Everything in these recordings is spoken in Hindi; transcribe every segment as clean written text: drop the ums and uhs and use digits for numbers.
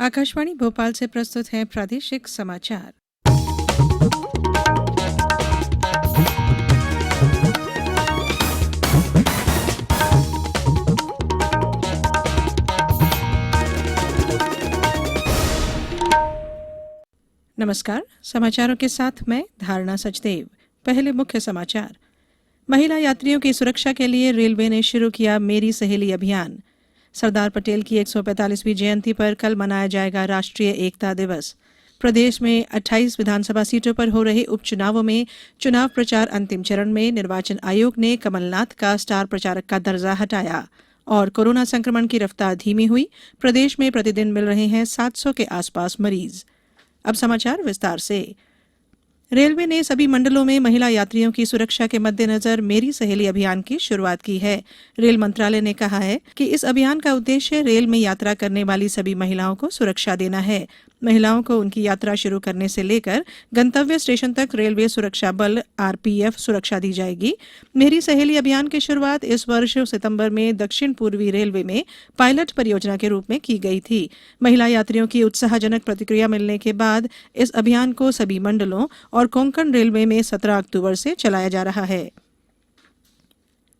आकाशवाणी भोपाल से प्रस्तुत हैं प्रादेशिक समाचार। नमस्कार, समाचारों के साथ मैं धारणा सचदेव। पहले मुख्य समाचार। महिला यात्रियों की सुरक्षा के लिए रेलवे ने शुरू किया मेरी सहेली अभियान। सरदार पटेल की 145वीं जयंती पर कल मनाया जाएगा राष्ट्रीय एकता दिवस। प्रदेश में 28 विधानसभा सीटों पर हो रहे उपचुनावों में चुनाव प्रचार अंतिम चरण में निर्वाचन आयोग ने कमलनाथ का स्टार प्रचारक का दर्जा हटाया। और कोरोना संक्रमण की रफ्तार धीमी हुई, प्रदेश में प्रतिदिन मिल रहे हैं 700 के आसपास मरीज। अब समाचार विस्तार से। रेलवे ने सभी मंडलों में महिला यात्रियों की सुरक्षा के मद्देनजर मेरी सहेली अभियान की शुरुआत की है। रेल मंत्रालय ने कहा है कि इस अभियान का उद्देश्य रेल में यात्रा करने वाली सभी महिलाओं को सुरक्षा देना है। महिलाओं को उनकी यात्रा शुरू करने से लेकर गंतव्य स्टेशन तक रेलवे सुरक्षा बल आरपीएफ सुरक्षा दी जाएगी। मेरी सहेली अभियान की शुरुआत इस वर्ष सितंबर में दक्षिण पूर्वी रेलवे में पायलट परियोजना के रूप में की गई थी। महिला यात्रियों की उत्साहजनक प्रतिक्रिया मिलने के बाद इस अभियान को सभी मंडलों और कोंकण रेलवे में 17 अक्टूबर से चलाया जा रहा है।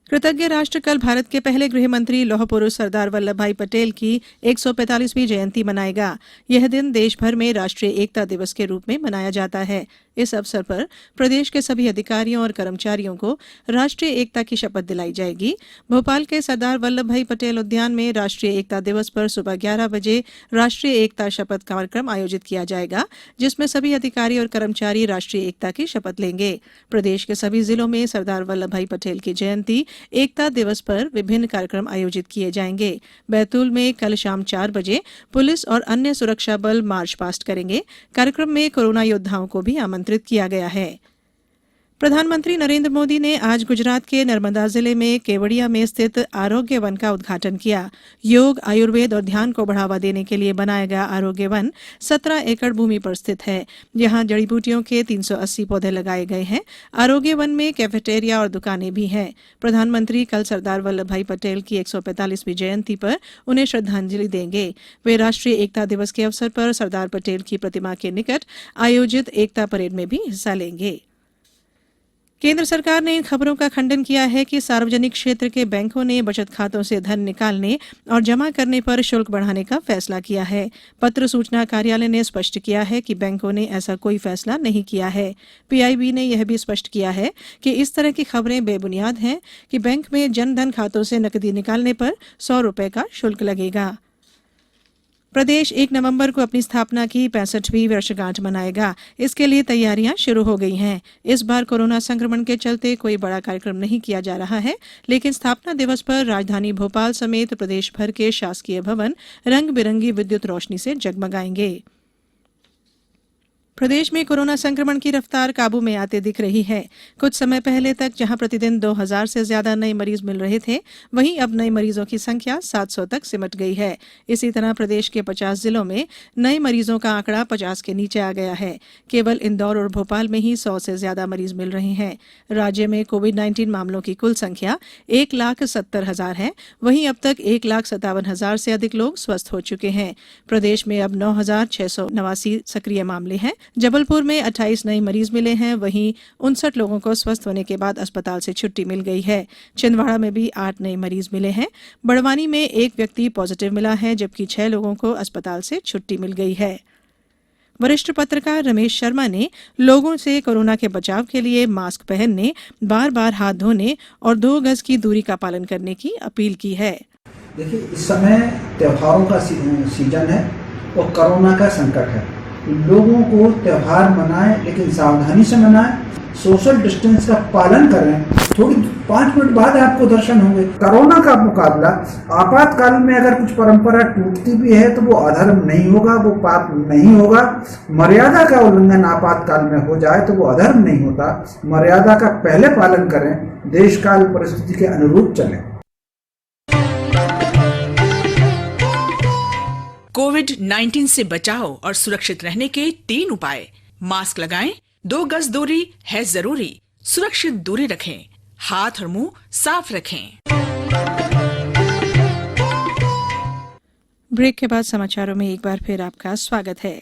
कृतज्ञ राष्ट्र कल भारत के पहले गृह मंत्री लौह पुरुष सरदार वल्लभ भाई पटेल की 145वीं जयंती मनाएगा। यह दिन देश भर में राष्ट्रीय एकता दिवस के रूप में मनाया जाता है। इस अवसर पर प्रदेश के सभी अधिकारियों और कर्मचारियों को राष्ट्रीय एकता की शपथ दिलाई जाएगी। भोपाल के सरदार वल्लभ भाई पटेल उद्यान में राष्ट्रीय एकता दिवस पर सुबह 11 बजे राष्ट्रीय एकता शपथ कार्यक्रम आयोजित किया जाएगा, जिसमें सभी अधिकारी और कर्मचारी राष्ट्रीय एकता की शपथ लेंगे। प्रदेश के सभी जिलों में सरदार वल्लभ भाई पटेल की जयंती एकता दिवस पर विभिन्न कार्यक्रम आयोजित किए जाएंगे। बैतूल में कल शाम 4 बजे पुलिस और अन्य सुरक्षा बल मार्च पास्ट करेंगे। कार्यक्रम में कोरोना योद्धाओं को भी आमंत्रित किया गया है। प्रधानमंत्री नरेंद्र मोदी ने आज गुजरात के नर्मदा जिले में केवड़िया में स्थित आरोग्य वन का उद्घाटन किया। योग, आयुर्वेद और ध्यान को बढ़ावा देने के लिए बनाया गया आरोग्य वन 17 एकड़ भूमि पर स्थित है। यहाँ जड़ी बूटियों के 380 पौधे लगाए गए हैं। आरोग्य वन में कैफेटेरिया और दुकानें भी हैं। प्रधानमंत्री कल सरदार वल्लभ भाई पटेल की 145वीं जयंती पर उन्हें श्रद्धांजलि देंगे। वे राष्ट्रीय एकता दिवस के अवसर पर सरदार पटेल की प्रतिमा के निकट आयोजित एकता परेड में भी हिस्सा लेंगे। केंद्र सरकार ने इन खबरों का खंडन किया है कि सार्वजनिक क्षेत्र के बैंकों ने बचत खातों से धन निकालने और जमा करने पर शुल्क बढ़ाने का फैसला किया है। पत्र सूचना कार्यालय ने स्पष्ट किया है कि बैंकों ने ऐसा कोई फैसला नहीं किया है। पीआईबी ने यह भी स्पष्ट किया है कि इस तरह की खबरें बेबुनियाद हैं कि बैंक में जन धन खातों से नकदी निकालने पर 100 रुपए का शुल्क लगेगा। प्रदेश 1 नवंबर को अपनी स्थापना की 65वीं वर्षगांठ मनाएगा। इसके लिए तैयारियां शुरू हो गई हैं। इस बार कोरोना संक्रमण के चलते कोई बड़ा कार्यक्रम नहीं किया जा रहा है, लेकिन स्थापना दिवस पर राजधानी भोपाल समेत प्रदेश भर के शासकीय भवन रंग बिरंगी विद्युत रोशनी से जगमगाएंगे। प्रदेश में कोरोना संक्रमण की रफ्तार काबू में आते दिख रही है। कुछ समय पहले तक जहां प्रतिदिन 2000 से ज्यादा नए मरीज मिल रहे थे, वहीं अब नए मरीजों की संख्या 700 तक सिमट गई है। इसी तरह प्रदेश के 50 जिलों में नए मरीजों का आंकड़ा 50 के नीचे आ गया है। केवल इंदौर और भोपाल में ही 100 से ज्यादा मरीज मिल रहे हैं। राज्य में कोविड-19 मामलों की कुल संख्या 1,70,000 है। वहीं अब तक 1,57,000 से अधिक लोग स्वस्थ हो चुके हैं। प्रदेश में अब 9,689 सक्रिय मामले हैं। जबलपुर में 28 नए मरीज मिले हैं। वहीं 59 लोगों को स्वस्थ होने के बाद अस्पताल से छुट्टी मिल गई है। छिंदवाड़ा में भी 8 नए मरीज मिले हैं। बड़वानी में 1 व्यक्ति पॉजिटिव मिला है, जबकि 6 लोगों को अस्पताल से छुट्टी मिल गई है। वरिष्ठ पत्रकार रमेश शर्मा ने लोगों से कोरोना के बचाव के लिए मास्क पहनने, बार-बार हाथ धोने और 2 गज की दूरी का पालन करने की अपील की है। देखिए, इस समय त्योहारों का सीजन है और कोरोना का संकट है। लोगों को त्योहार मनाएं, लेकिन सावधानी से मनाएं, सोशल डिस्टेंस का पालन करें। थोड़ी 5 मिनट बाद आपको दर्शन होंगे। कोरोना का मुकाबला आपातकाल में अगर कुछ परंपरा टूटती भी है तो वो अधर्म नहीं होगा, वो पाप नहीं होगा। मर्यादा का उल्लंघन आपातकाल में हो जाए तो वो अधर्म नहीं होता। मर्यादा का पहले पालन करें, देश काल परिस्थिति के अनुरूप चलें। कोविड-19 से बचाव और सुरक्षित रहने के 3 उपाय। मास्क लगाएं, 2 गज दूरी है जरूरी, सुरक्षित दूरी रखें, हाथ और मुंह साफ रखें। ब्रेक के बाद समाचारों में एक बार फिर आपका स्वागत है।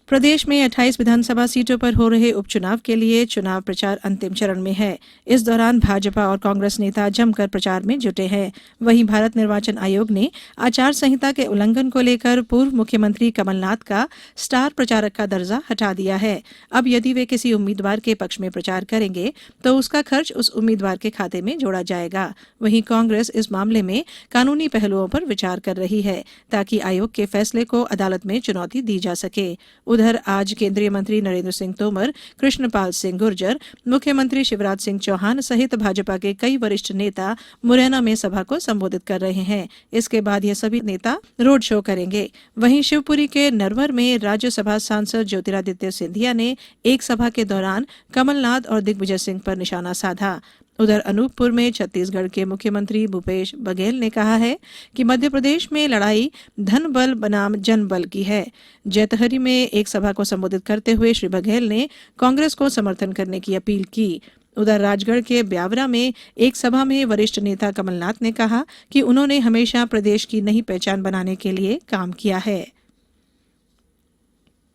प्रदेश में 28 विधानसभा सीटों पर हो रहे उपचुनाव के लिए चुनाव प्रचार अंतिम चरण में है। इस दौरान भाजपा और कांग्रेस नेता जमकर प्रचार में जुटे हैं। वहीं भारत निर्वाचन आयोग ने आचार संहिता के उल्लंघन को लेकर पूर्व मुख्यमंत्री कमलनाथ का स्टार प्रचारक का दर्जा हटा दिया है। अब यदि वे किसी उम्मीदवार के पक्ष में प्रचार करेंगे तो उसका खर्च उस उम्मीदवार के खाते में जोड़ा जाएगा। वहीं कांग्रेस इस मामले में कानूनी पहलुओं पर विचार कर रही है ताकि आयोग के फैसले को अदालत में चुनौती दी जा सके। उधर आज केंद्रीय मंत्री नरेंद्र सिंह तोमर, कृष्णपाल सिंह गुर्जर, मुख्यमंत्री शिवराज सिंह चौहान सहित भाजपा के कई वरिष्ठ नेता मुरैना में सभा को संबोधित कर रहे हैं। इसके बाद ये सभी नेता रोड शो करेंगे। वहीं शिवपुरी के नरवर में राज्यसभा सांसद ज्योतिरादित्य सिंधिया ने एक सभा के दौरान कमलनाथ और दिग्विजय सिंह पर निशाना साधा। उधर अनूपपुर में छत्तीसगढ़ के मुख्यमंत्री भूपेश बघेल ने कहा है कि मध्य प्रदेश में लड़ाई धन बल बनाम जन बल की है। जैतहरी में एक सभा को संबोधित करते हुए श्री बघेल ने कांग्रेस को समर्थन करने की अपील की। उधर राजगढ़ के ब्यावरा में एक सभा में वरिष्ठ नेता कमलनाथ ने कहा कि उन्होंने हमेशा प्रदेश की नई पहचान बनाने के लिए काम किया है।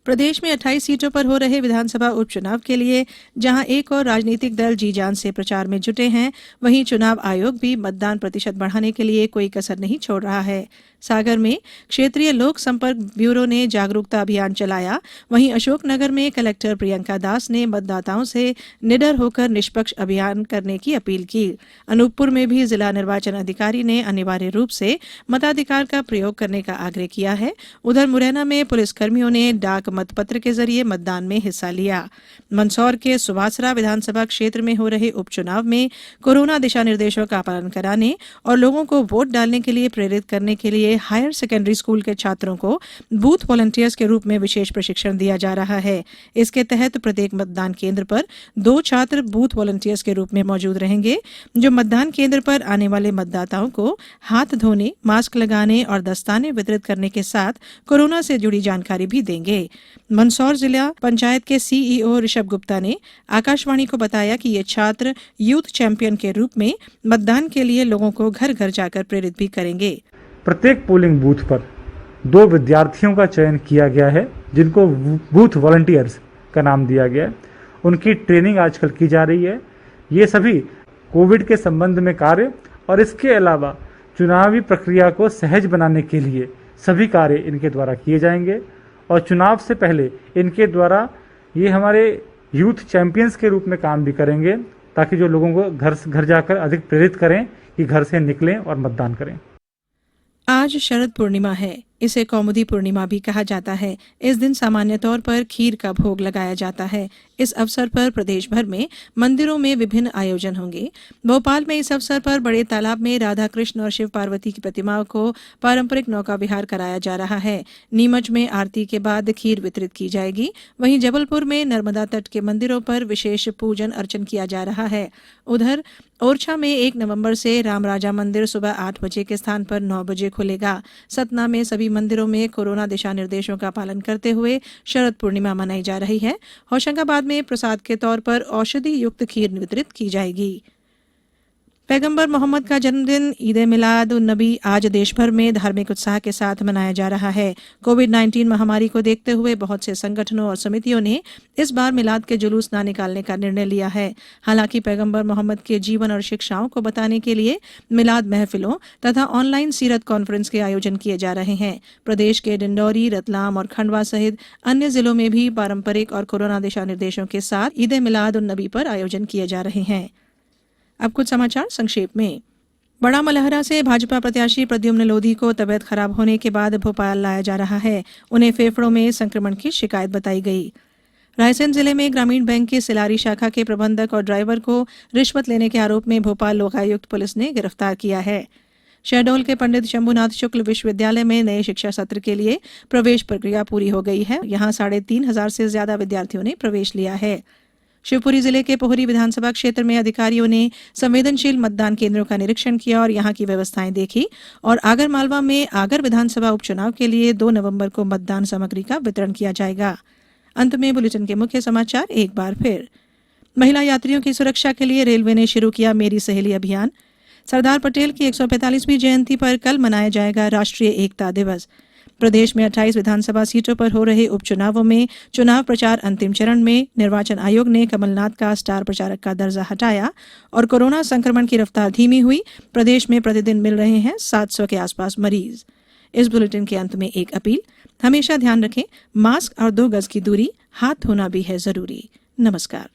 प्रदेश में 28 सीटों पर हो रहे विधानसभा उपचुनाव के लिए जहां एक और राजनीतिक दल जी जान से प्रचार में जुटे हैं, वहीं चुनाव आयोग भी मतदान प्रतिशत बढ़ाने के लिए कोई कसर नहीं छोड़ रहा है। सागर में क्षेत्रीय लोक संपर्क ब्यूरो ने जागरूकता अभियान चलाया। वहीं अशोकनगर में कलेक्टर प्रियंका दास ने मतदाताओं से निडर होकर निष्पक्ष अभियान करने की अपील की। अनूपपुर में भी जिला निर्वाचन अधिकारी ने अनिवार्य रूप से मताधिकार का प्रयोग करने का आग्रह किया है। उधर मुरैना में पुलिसकर्मियों ने डाक मतपत्र के जरिए मतदान में हिस्सा लिया। मंदसौर के सुवासरा विधानसभा क्षेत्र में हो रहे उपचुनाव में कोरोना दिशा निर्देशों का पालन कराने और लोगों को वोट डालने के लिए प्रेरित करने के लिए हायर सेकेंडरी स्कूल के छात्रों को बूथ वॉलंटियर्स के रूप में विशेष प्रशिक्षण दिया जा रहा है। इसके तहत प्रत्येक मतदान केंद्र पर 2 छात्र बूथ वॉलंटियर्स के रूप में मौजूद रहेंगे, जो मतदान केंद्र पर आने वाले मतदाताओं को हाथ धोने, मास्क लगाने और दस्ताने वितरित करने के साथ कोरोना से जुड़ी जानकारी भी देंगे। मंदसौर जिला पंचायत के सीईओ ऋषभ गुप्ता ने आकाशवाणी को बताया कि ये छात्र यूथ चैंपियन के रूप में मतदान के लिए लोगों को घर घर जाकर प्रेरित भी करेंगे। प्रत्येक पोलिंग बूथ पर 2 विद्यार्थियों का चयन किया गया है, जिनको बूथ वॉलंटियर्स का नाम दिया गया है। उनकी ट्रेनिंग आजकल की जा रही है। ये सभी कोविड के संबंध में कार्य और इसके अलावा चुनावी प्रक्रिया को सहज बनाने के लिए सभी कार्य इनके द्वारा किए जाएंगे और चुनाव से पहले इनके द्वारा ये हमारे यूथ चैंपियंस के रूप में काम भी करेंगे, ताकि जो लोगों को घर जाकर अधिक प्रेरित करें कि घर से निकलें और मतदान करें। आज शरद पूर्णिमा है। इसे कौमुदी पूर्णिमा भी कहा जाता है। इस दिन सामान्य तौर पर खीर का भोग लगाया जाता है। इस अवसर पर प्रदेश भर में मंदिरों में विभिन्न आयोजन होंगे। भोपाल में इस अवसर पर बड़े तालाब में राधा कृष्ण और शिव पार्वती की प्रतिमाओं को पारंपरिक नौका विहार कराया जा रहा है। नीमच में आरती के बाद खीर वितरित की जाएगी। वहीं जबलपुर में नर्मदा तट के मंदिरों पर विशेष पूजन अर्चन किया जा रहा है। उधर ओरछा में 1 नवंबर से रामराजा मंदिर सुबह 8 बजे के स्थान पर 9 बजे खुलेगा। सतना में सभी मंदिरों में कोरोना दिशा निर्देशों का पालन करते हुए शरद पूर्णिमा मनाई जा रही है। होशंगाबाद में प्रसाद के तौर पर औषधि युक्त खीर वितरित की जाएगी। पैगंबर मोहम्मद का जन्मदिन ईद मिलाद उन नबी आज देश भर में धार्मिक उत्साह के साथ मनाया जा रहा है। कोविड-19 महामारी को देखते हुए बहुत से संगठनों और समितियों ने इस बार मिलाद के जुलूस न निकालने का निर्णय लिया है। हालांकि पैगंबर मोहम्मद के जीवन और शिक्षाओं को बताने के लिए मिलाद महफिलों तथा ऑनलाइन सीरत कॉन्फ्रेंस के आयोजन किए जा रहे हैं। प्रदेश के डिंडौरी, रतलाम और खंडवा सहित अन्य जिलों में भी पारंपरिक और कोरोना दिशा निर्देशों के साथ ईद मिलाद उन नबी पर आयोजन किए जा रहे हैं। अब कुछ समाचार संक्षेप में। बड़ा मलहरा से भाजपा प्रत्याशी प्रद्युम्न लोधी को तबियत खराब होने के बाद भोपाल लाया जा रहा है। उन्हें फेफड़ों में संक्रमण की शिकायत बताई गई। रायसेन जिले में ग्रामीण बैंक की सिलारी शाखा के प्रबंधक और ड्राइवर को रिश्वत लेने के आरोप में भोपाल लोकायुक्त पुलिस ने गिरफ्तार किया है। शहडोल के पंडित शंभुनाथ शुक्ल विश्वविद्यालय में नए शिक्षा सत्र के लिए प्रवेश प्रक्रिया पूरी हो गई है। यहां 3,500 से ज्यादा विद्यार्थियों ने प्रवेश लिया है। शिवपुरी जिले के पोहरी विधानसभा क्षेत्र में अधिकारियों ने संवेदनशील मतदान केंद्रों का निरीक्षण किया और यहां की व्यवस्थाएं देखी और आगर मालवा में आगर विधानसभा उपचुनाव के लिए 2 नवंबर को मतदान सामग्री का वितरण किया जाएगा। अंत में बुलेटिन के मुख्य समाचार एक बार फिर। महिला यात्रियों की सुरक्षा के लिए रेलवे ने शुरू किया मेरी सहेली अभियान। सरदार पटेल की 145वीं जयंती पर कल मनाया जाएगा राष्ट्रीय एकता दिवस। प्रदेश में 28 विधानसभा सीटों पर हो रहे उपचुनावों में चुनाव प्रचार अंतिम चरण में। निर्वाचन आयोग ने कमलनाथ का स्टार प्रचारक का दर्जा हटाया और कोरोना संक्रमण की रफ्तार धीमी हुई। प्रदेश में प्रतिदिन मिल रहे हैं 700 के आसपास मरीज। इस बुलेटिन के अंत में एक अपील, हमेशा ध्यान रखें, मास्क और 2 गज की दूरी, हाथ धोना भी है जरूरी। नमस्कार।